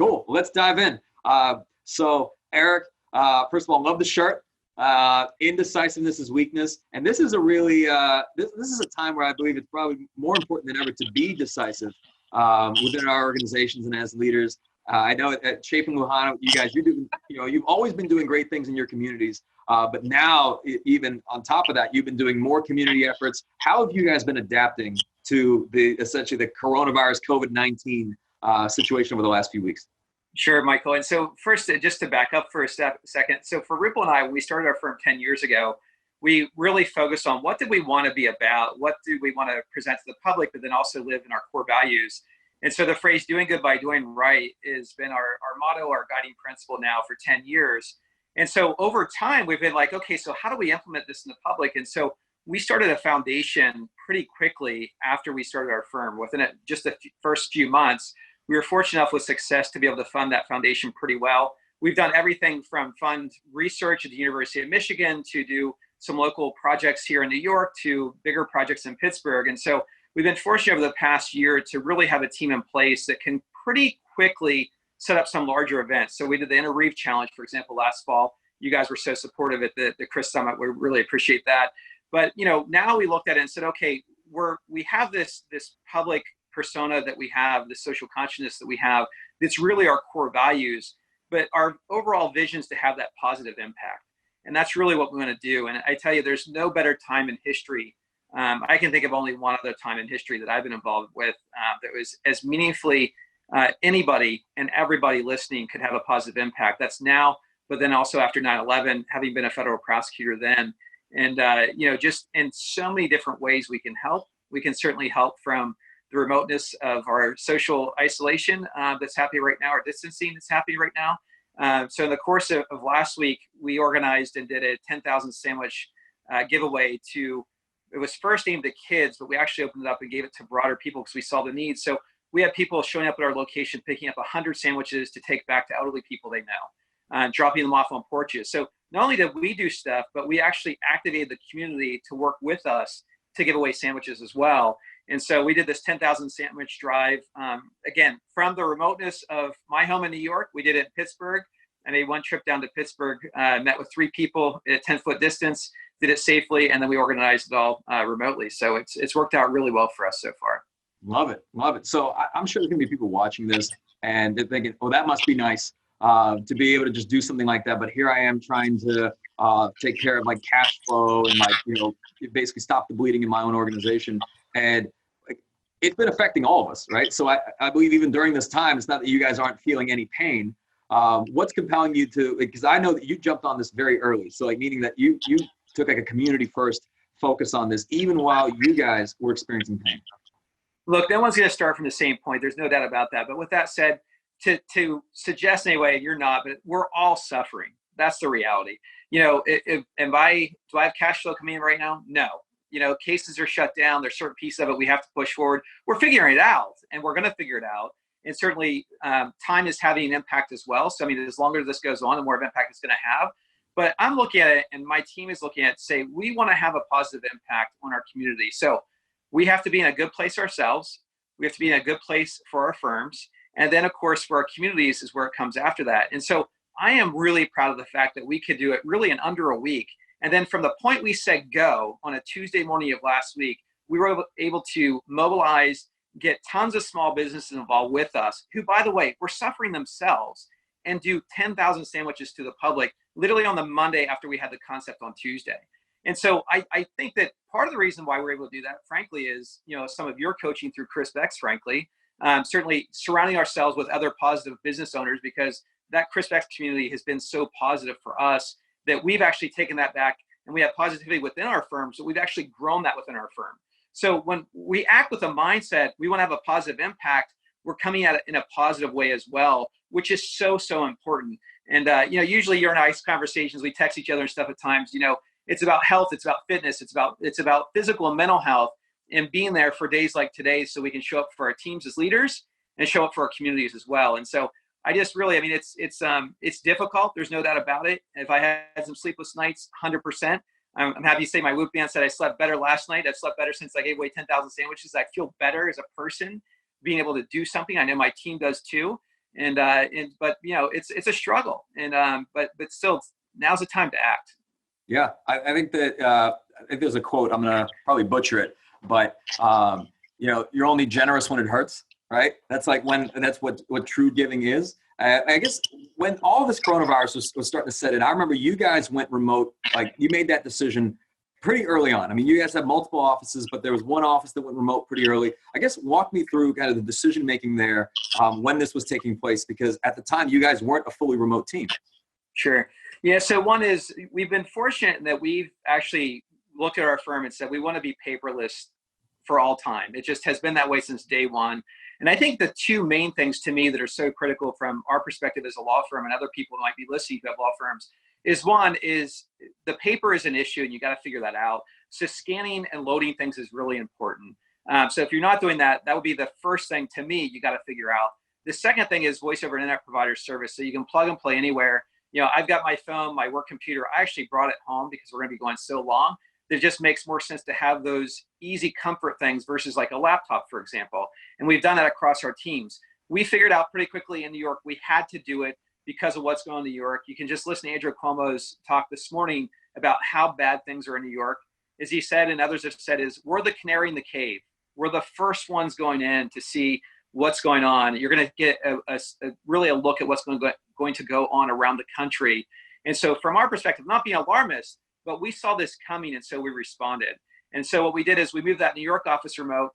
Cool. Let's dive in. So Eric, first of all, love the shirt. Indecisiveness is weakness. And this is a really, this is a time where I believe it's probably more important than ever to be decisive within our organizations and as leaders. I know at Chaffin Luhana, you guys, you've always been doing great things in your communities. But now, even on top of that, you've been doing more community efforts. How have you guys been adapting to essentially the coronavirus COVID-19 situation over the last few weeks? Sure, Michael. And so first, just to back up for a second. So for Ripple and I, when we started our firm 10 years ago, we really focused on what did we want to be about? What do we want to present to the public, but then also live in our core values? And so the phrase doing good by doing right has been our motto, our guiding principle now for 10 years. And so over time, we've been like, okay, so how do we implement this in the public? And so we started a foundation pretty quickly after we started our firm. Within just the first few months, we were fortunate enough with success to be able to fund that foundation pretty well. We've done everything from fund research at the University of Michigan to do some local projects here in New York to bigger projects in Pittsburgh. And so we've been fortunate over the past year to really have a team in place that can pretty quickly set up some larger events. So we did the Interreef Challenge, for example, last fall. You guys were so supportive at the Chris Summit. We really appreciate that. But now we looked at it and said, okay, we have this public persona that we have, the social consciousness that we have, that's really our core values, but our overall vision is to have that positive impact. And that's really what we want to do. And I tell you, there's no better time in history. I can think of only one other time in history that I've been involved with that was as meaningfully anybody and everybody listening could have a positive impact. That's now, but then also after 9/11, having been a federal prosecutor then. And, just in so many different ways we can help. We can certainly help from the remoteness of our social isolation that's happening right now, our distancing that's happening right now. So in the course of last week, we organized and did a 10,000 sandwich giveaway it was first aimed at kids, but we actually opened it up and gave it to broader people because we saw the need. So we had people showing up at our location, picking up 100 sandwiches to take back to elderly people they know, dropping them off on porches. So not only did we do stuff, but we actually activated the community to work with us to give away sandwiches as well. And so we did this 10,000 sandwich drive. Again, from the remoteness of my home in New York, we did it in Pittsburgh. I made one trip down to Pittsburgh, met with 3 people at a 10-foot distance, did it safely, and then we organized it all remotely. So it's worked out really well for us so far. Love it. Love it. So I'm sure there's going to be people watching this and they're thinking, oh, that must be nice to be able to just do something like that. But here I am trying to take care of my cash flow and basically stop the bleeding in my own organization. And it's been affecting all of us, right? So I believe even during this time, it's not that you guys aren't feeling any pain. What's compelling you to, because I know that you jumped on this very early. So meaning that you took a community first focus on this, even while you guys were experiencing pain. Look, no one's going to start from the same point. There's no doubt about that. But with that said, to suggest anyway, you're not, but we're all suffering. That's the reality. Do I have cash flow coming in right now? No. Cases are shut down. There's certain pieces of it we have to push forward. We're figuring it out, and we're going to figure it out. And certainly time is having an impact as well. So, as longer this goes on, the more of an impact it's going to have. But I'm looking at it, and my team is looking at it, say, we want to have a positive impact on our community. So we have to be in a good place ourselves. We have to be in a good place for our firms. And then, of course, for our communities is where it comes after that. And so I am really proud of the fact that we could do it really in under a week. And then from the point we said go on a Tuesday morning of last week, we were able to mobilize, get tons of small businesses involved with us, who, by the way, were suffering themselves, and do 10,000 sandwiches to the public literally on the Monday after we had the concept on Tuesday. And so I think that part of the reason why we're able to do that, frankly, is some of your coaching through Chris Beck's, frankly, certainly surrounding ourselves with other positive business owners, because that Chris Beck's community has been so positive for us that we've actually taken that back, and we have positivity within our firm. So we've actually grown that within our firm. So when we act with a mindset, we want to have a positive impact, we're coming at it in a positive way as well, which is so, so important. And, usually you're in nice conversations, we text each other and stuff at times, it's about health, it's about fitness, it's about physical and mental health, and being there for days like today so we can show up for our teams as leaders and show up for our communities as well. And so I just really, it's difficult. There's no doubt about it. If I had some sleepless nights, 100%. I'm happy to say my Whoop band said I slept better last night. I've slept better since I gave away 10,000 sandwiches. I feel better as a person being able to do something. I know my team does too. But it's a struggle, but still now's the time to act. Yeah, I think that I think there's a quote. I'm gonna probably butcher it, but you're only generous when it hurts, right? That's like that's what true giving is. I guess when all this coronavirus was starting to set in, I remember you guys went remote. Like you made that decision pretty early on. I mean, you guys have multiple offices, but there was one office that went remote pretty early. I guess walk me through kind of the decision making there when this was taking place, because at the time you guys weren't a fully remote team. Sure. Yeah. So one is we've been fortunate that we've actually looked at our firm and said we want to be paperless for all time. It just has been that way since day one. And I think the two main things to me that are so critical from our perspective as a law firm and other people who might be listening to law firms is one is the paper is an issue and you got to figure that out. So scanning and loading things is really important. So if you're not doing that, that would be the first thing to me you got to figure out. The second thing is voice over internet provider service. So you can plug and play anywhere. I've got my phone, my work computer. I actually brought it home because we're going to be going so long. It just makes more sense to have those easy comfort things versus like a laptop, for example. And we've done that across our teams. We figured out pretty quickly in New York, we had to do it because of what's going on in New York. You can just listen to Andrew Cuomo's talk this morning about how bad things are in New York. As he said, and others have said, is we're the canary in the cave. We're the first ones going in to see what's going on. You're going to get really a look at what's going to go on around the country. And so from our perspective, not being alarmist, but we saw this coming, and so we responded. And so what we did is we moved that New York office remote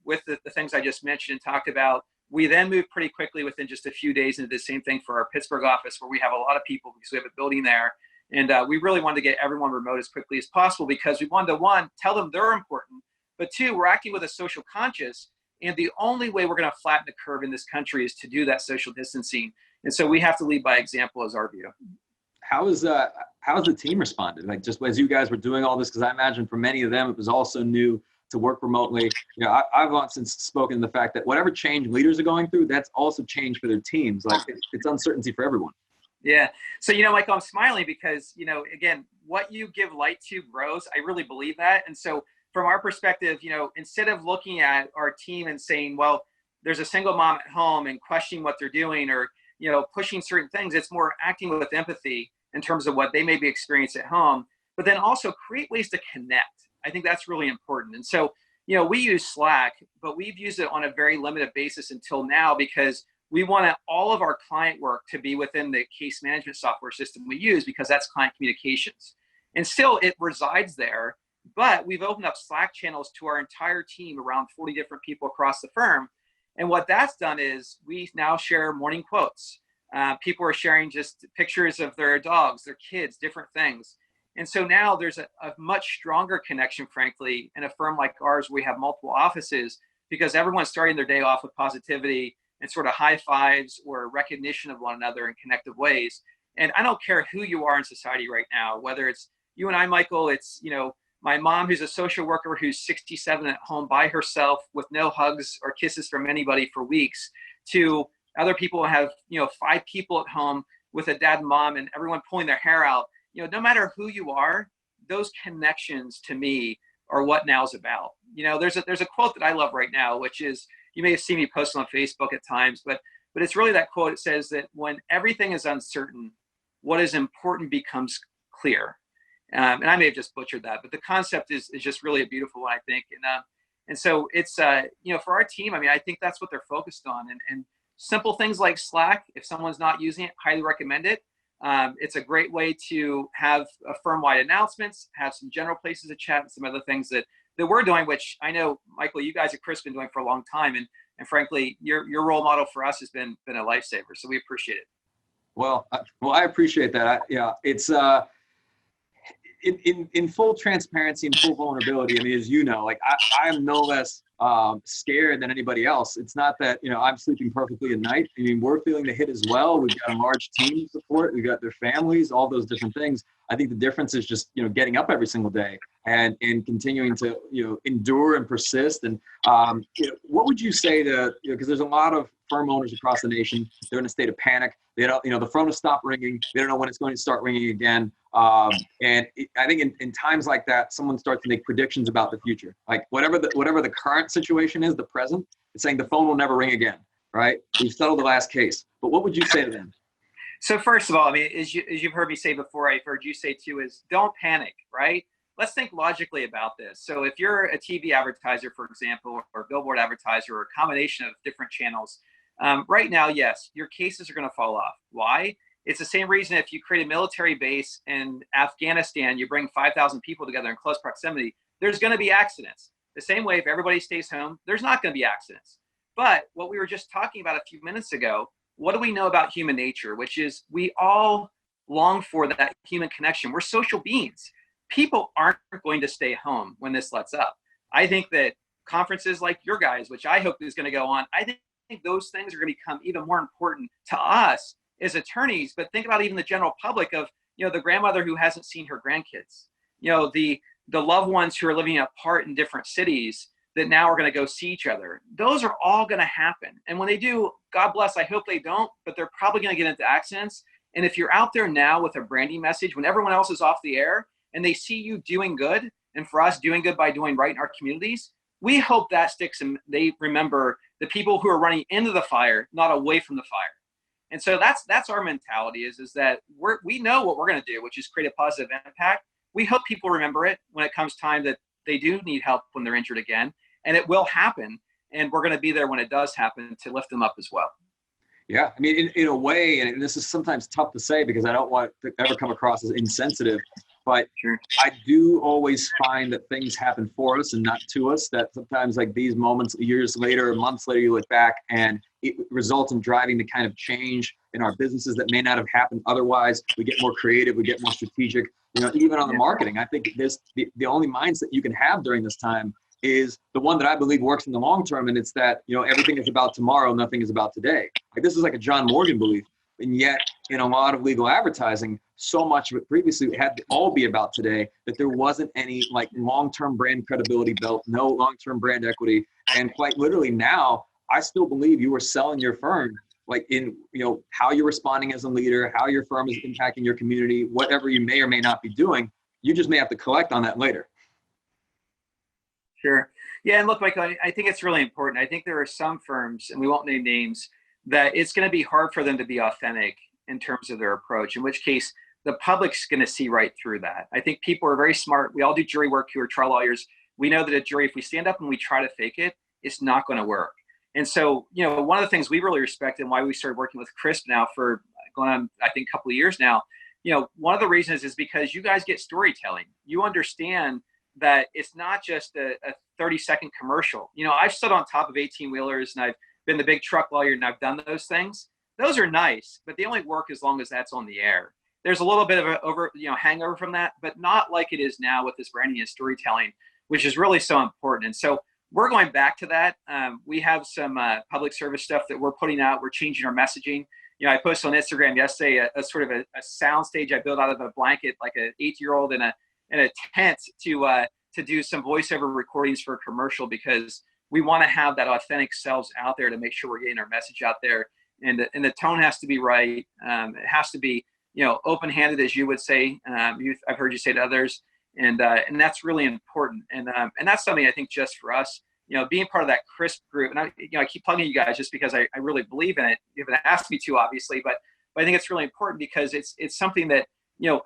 with the things I just mentioned and talked about. We then moved pretty quickly within just a few days into the same thing for our Pittsburgh office, where we have a lot of people because we have a building there. And we really wanted to get everyone remote as quickly as possible because we wanted to, one, tell them they're important, but two, we're acting with a social conscience. And the only way we're going to flatten the curve in this country is to do that social distancing. And so we have to lead by example as our view. How's the team responded? Like just as you guys were doing all this, because I imagine for many of them, it was also new to work remotely. I've long since spoken to the fact that whatever change leaders are going through, that's also change for their teams. Like it's uncertainty for everyone. Yeah. So, Michael, I'm smiling because, again, what you give light to grows. I really believe that. And so from our perspective, instead of looking at our team and saying, well, there's a single mom at home and questioning what they're doing or, pushing certain things, it's more acting with empathy in terms of what they may be experiencing at home, but then also create ways to connect. I think that's really important. And so, we use Slack, but we've used it on a very limited basis until now because we want all of our client work to be within the case management software system we use because that's client communications. And still it resides there, but we've opened up Slack channels to our entire team, around 40 different people across the firm. And what that's done is we now share morning quotes. People are sharing just pictures of their dogs, their kids, different things. And so now there's a much stronger connection, frankly, in a firm like ours where we have multiple offices because everyone's starting their day off with positivity and sort of high fives or recognition of one another in connective ways. And I don't care who you are in society right now, whether it's you and I, Michael, it's, my mom who's a social worker who's 67 at home by herself with no hugs or kisses from anybody for weeks, to other people who have, 5 people at home with a dad and mom and everyone pulling their hair out. No matter who you are, those connections to me are what now's about. There's a quote that I love right now, which is, you may have seen me post on Facebook at times, but it's really that quote. It says that when everything is uncertain, what is important becomes clear. And I may have just butchered that, but the concept is just really a beautiful one, I think. And so it's, for our team, I think that's what they're focused on. And simple things like Slack, if someone's not using it, highly recommend it. It's a great way to have a firm-wide announcements, have some general places to chat, and some other things that we're doing, which I know, Michael, you guys at Chris been doing for a long time. And frankly, your role model for us has been a lifesaver. So we appreciate it. Well, I appreciate that. It's in full transparency and full vulnerability. As you know, like I'm no less scared than anybody else. It's not that, I'm sleeping perfectly at night. We're feeling the hit as well. We've got a large team support. We've got their families, all those different things. I think the difference is just, getting up every single day and continuing to, endure and persist. And what would you say to, because there's a lot of firm owners across the nation, they're in a state of panic. They don't, the phone has stopped ringing. They don't know when it's going to start ringing again. I think in times like that, someone starts to make predictions about the future. Like whatever the current situation is, the present, it's saying the phone will never ring again, right? We've settled the last case. But what would you say to them? So first of all, I mean, as you've heard me say before, I've heard you say too, is don't panic, right? Let's think logically about this. So if you're a TV advertiser, for example, or a billboard advertiser, or a combination of different channels, right now, yes, your cases are going to fall off. Why? It's the same reason if you create a military base in Afghanistan, you bring 5,000 people together in close proximity, there's going to be accidents. The same way, if everybody stays home, there's not going to be accidents. But what we were just talking about a few minutes ago, what do we know about human nature, which is we all long for that human connection. We're social beings. People aren't going to stay home when this lets up. I think that conferences like your guys, which I hope is going to go on, I think those things are going to become even more important to us as attorneys. But think about even the general public of, the grandmother who hasn't seen her grandkids, the loved ones who are living apart in different cities that now are going to go see each other. Those are all going to happen. And when they do, God bless, I hope they don't, but they're probably going to get into accidents. And if you're out there now with a branding message, when everyone else is off the air and they see you doing good, and for us doing good by doing right in our communities, we hope that sticks and they remember the people who are running into the fire, not away from the fire. And so that's our mentality is that we know what we're going to do, which is create a positive impact. We hope people remember it when it comes time that they do need help when they're injured again. And it will happen, and we're going to be there when it does happen to lift them up as well. Yeah, I mean, in a way, and this is sometimes tough to say because I don't want to ever come across as insensitive, but sure. I do always find that things happen for us and not to us, that sometimes like these moments, years later, months later, you look back and it results in driving the kind of change in our businesses that may not have happened otherwise. We get more creative, we get more strategic, even on the marketing. I think the only mindset you can have during this time is the one that I believe works in the long term. And it's that, everything is about tomorrow, nothing is about today. Like this is like a John Morgan belief. And yet in a lot of legal advertising, so much of it previously had to all be about today that there wasn't any like long-term brand credibility built, no long-term brand equity. And quite literally now, I still believe you are selling your firm like in, how you're responding as a leader, how your firm is impacting your community, whatever you may or may not be doing. You just may have to collect on that later. Sure. Yeah. And look, Michael, I think it's really important. I think there are some firms, and we won't name names, that it's going to be hard for them to be authentic in terms of their approach, in which case the public's going to see right through that. I think people are very smart. We all do jury work who are trial lawyers. We know that a jury, if we stand up and we try to fake it, it's not going to work. And so, one of the things we really respect and why we started working with CRISP now for going on, I think, a couple of years now, one of the reasons is because you guys get storytelling. You understand that it's not just a 30-second commercial. I've stood on top of 18-wheelers and I've been the big truck lawyer and I've done those things. Those are nice, but they only work as long as that's on the air. There's a little bit of a hangover from that, but not like it is now with this branding and storytelling, which is really so important. And so we're going back to that. We have some public service stuff that we're putting out. We're changing our messaging. I posted on Instagram yesterday a sort of a sound stage I built out of a blanket, like an 8-year-old in a tent to do some voiceover recordings for a commercial, because we want to have that authentic selves out there to make sure we're getting our message out there. And the tone has to be right. It has to be, open-handed, as you would say. I've heard you say to others, and that's really important. And that's something I think just for us, being part of that CRISP group. And I keep plugging you guys just because I really believe in it. You haven't asked me to, obviously, but I think it's really important because it's something that,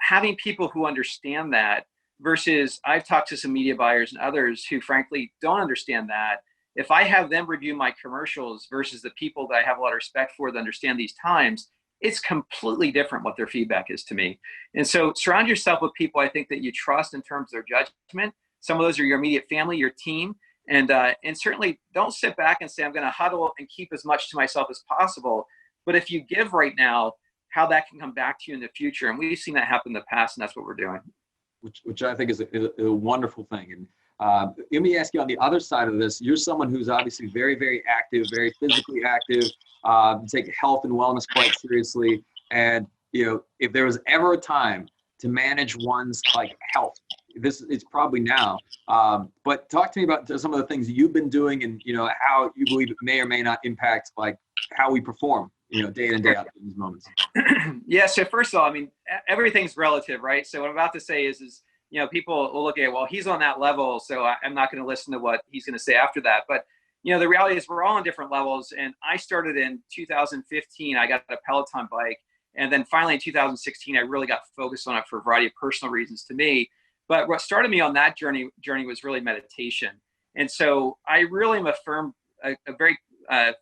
having people who understand that versus I've talked to some media buyers and others who frankly don't understand that. If I have them review my commercials versus the people that I have a lot of respect for that understand these times, it's completely different what their feedback is to me. And so surround yourself with people I think that you trust in terms of their judgment. Some of those are your immediate family, your team, and certainly don't sit back and say, I'm going to huddle and keep as much to myself as possible. But if you give right now, how that can come back to you in the future. And we've seen that happen in the past, and that's what we're doing. Which I think is a wonderful thing. And let me ask you on the other side of this, you're someone who's obviously very, very active, very physically active, take health and wellness quite seriously. And, if there was ever a time to manage one's health, this is probably now. But talk to me about some of the things you've been doing and, how you believe it may or may not impact how we perform, day in and day out in these moments. Yeah. So first of all, I mean, everything's relative, right? So what I'm about to say is people will look at, well, he's on that level, so I'm not going to listen to what he's going to say after that. But the reality is we're all on different levels. And I started in 2015, I got a Peloton bike. And then finally in 2016, I really got focused on it for a variety of personal reasons to me. But what started me on that journey was really meditation. And so I really am a very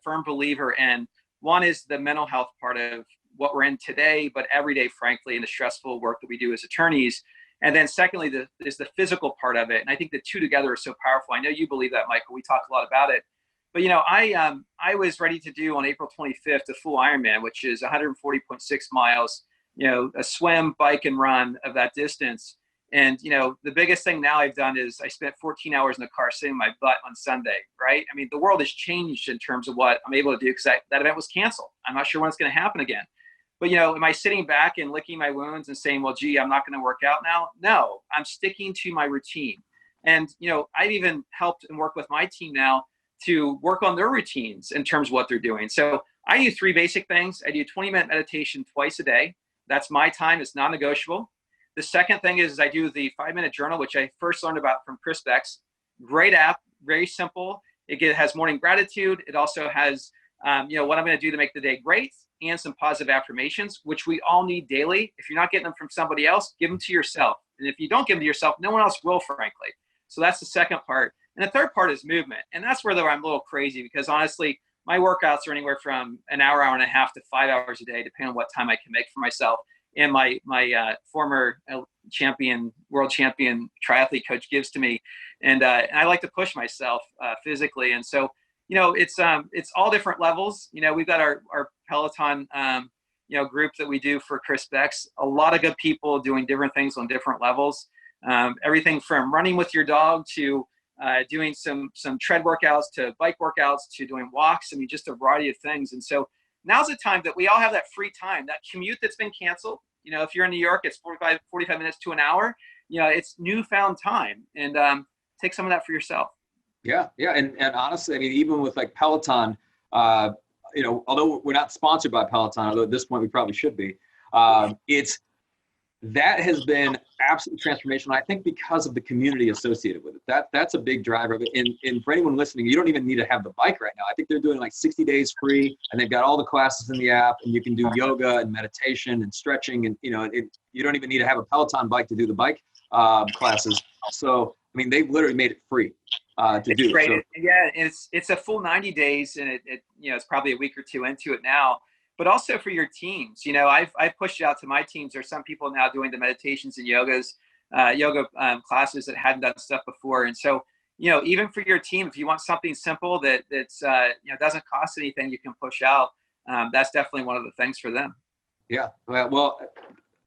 firm believer in, one is the mental health part of what we're in today, but every day, frankly, in the stressful work that we do as attorneys. And then secondly, is the physical part of it. And I think the two together are so powerful. I know you believe that, Michael. We talk a lot about it. But, I was ready to do on April 25th a full Ironman, which is 140.6 miles, a swim, bike, and run of that distance. And, the biggest thing now I've done is I spent 14 hours in the car sitting my butt on Sunday, right? I mean, the world has changed in terms of what I'm able to do because that event was canceled. I'm not sure when it's going to happen again. But, am I sitting back and licking my wounds and saying, well, gee, I'm not going to work out now? No, I'm sticking to my routine. And, I've even helped and worked with my team now to work on their routines in terms of what they're doing. So I do 3 basic things. I do 20-minute meditation twice a day. That's my time. It's non-negotiable. The second thing is I do the 5-minute journal, which I first learned about from Chris Beck's. Great app, very simple. It has morning gratitude. It also has, what I'm going to do to make the day great, and some positive affirmations, which we all need daily. If you're not getting them from somebody else, give them to yourself. And if you don't give them to yourself, no one else will, frankly. So that's the second part. And the third part is movement. And that's where I'm a little crazy because honestly, my workouts are anywhere from an hour, hour and a half to 5 hours a day, depending on what time I can make for myself. And my former world champion triathlete coach gives to me. And I like to push myself physically. And so, it's all different levels. We've got our Peloton, group that we do for Chris Beck's. A lot of good people doing different things on different levels. Everything from running with your dog to doing some tread workouts to bike workouts to doing walks. I mean, just a variety of things. And so now's the time that we all have that free time, that commute that's been canceled. If you're in New York, it's 45 minutes to an hour. It's newfound time, and take some of that for yourself. Yeah. And honestly, I mean, even with like Peloton, although we're not sponsored by Peloton, although at this point we probably should be, that has been absolutely transformational. I think because of the community associated with it, that's a big driver of it. And for anyone listening, you don't even need to have the bike right now. I think they're doing like 60 days free, and they've got all the classes in the app, and you can do yoga and meditation and stretching, and you don't even need to have a Peloton bike to do the bike classes. So I mean, they've literally made it free to do. Great. So, yeah, it's a full 90 days, and it's probably a week or two into it now. But also for your teams, I've pushed it out to my teams. There's some people now doing the meditations and yoga classes that hadn't done stuff before. And so, even for your team, if you want something simple that's doesn't cost anything, you can push out. That's definitely one of the things for them. Yeah. Well,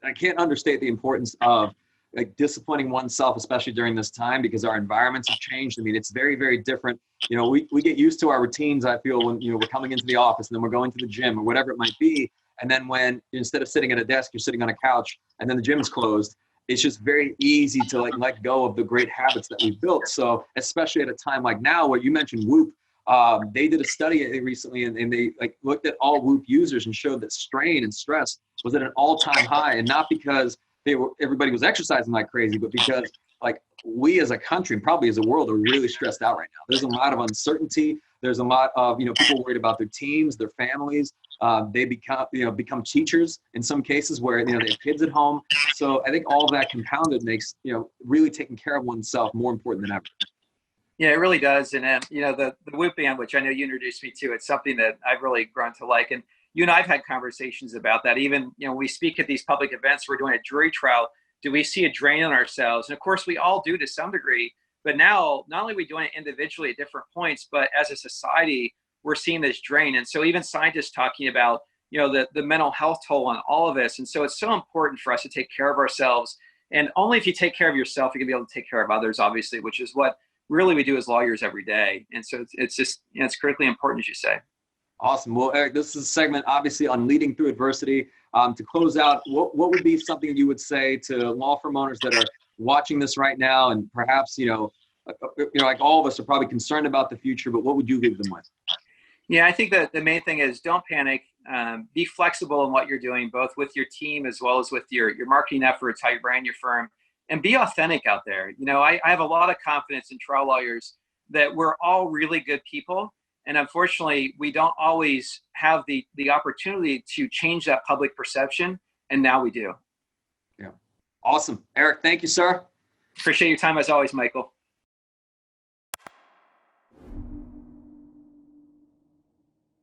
I can't understate the importance of like disciplining oneself, especially during this time, because our environments have changed. I mean, it's very, very different. We get used to our routines, I feel, when, we're coming into the office and then we're going to the gym or whatever it might be. And then when instead of sitting at a desk, you're sitting on a couch and then the gym is closed, it's just very easy to like let go of the great habits that we've built. So especially at a time like now where you mentioned Whoop, they did a study recently and they like looked at all Whoop users and showed that strain and stress was at an all-time high, and not because everybody was exercising like crazy, but because like we as a country and probably as a world are really stressed out right now. There's a lot of uncertainty. There's a lot of, people worried about their teams, their families. They become teachers in some cases where, they have kids at home. So I think all of that compounded makes, really taking care of oneself more important than ever. Yeah, it really does. And, the Whoop band, which I know you introduced me to, it's something that I've really grown to like. And you and I've had conversations about that. Even, we speak at these public events, we're doing a jury trial. Do we see a drain on ourselves? And of course, we all do to some degree. But now, not only are we doing it individually at different points, but as a society, we're seeing this drain. And so even scientists talking about, the mental health toll on all of this. And so it's so important for us to take care of ourselves. And only if you take care of yourself, you can be able to take care of others, obviously, which is what really we do as lawyers every day. And so it's just, it's critically important, as you say. Awesome. Well, Eric, this is a segment obviously on leading through adversity. To close out, what would be something you would say to law firm owners that are watching this right now, and perhaps, like all of us are probably concerned about the future, but what would you leave them with? Yeah, I think that the main thing is don't panic. Be flexible in what you're doing, both with your team as well as with your marketing efforts, how you brand your firm, and be authentic out there. I have a lot of confidence in trial lawyers that we're all really good people. And unfortunately, we don't always have the opportunity to change that public perception. And now we do. Yeah. Awesome. Eric, thank you, sir. Appreciate your time as always, Michael.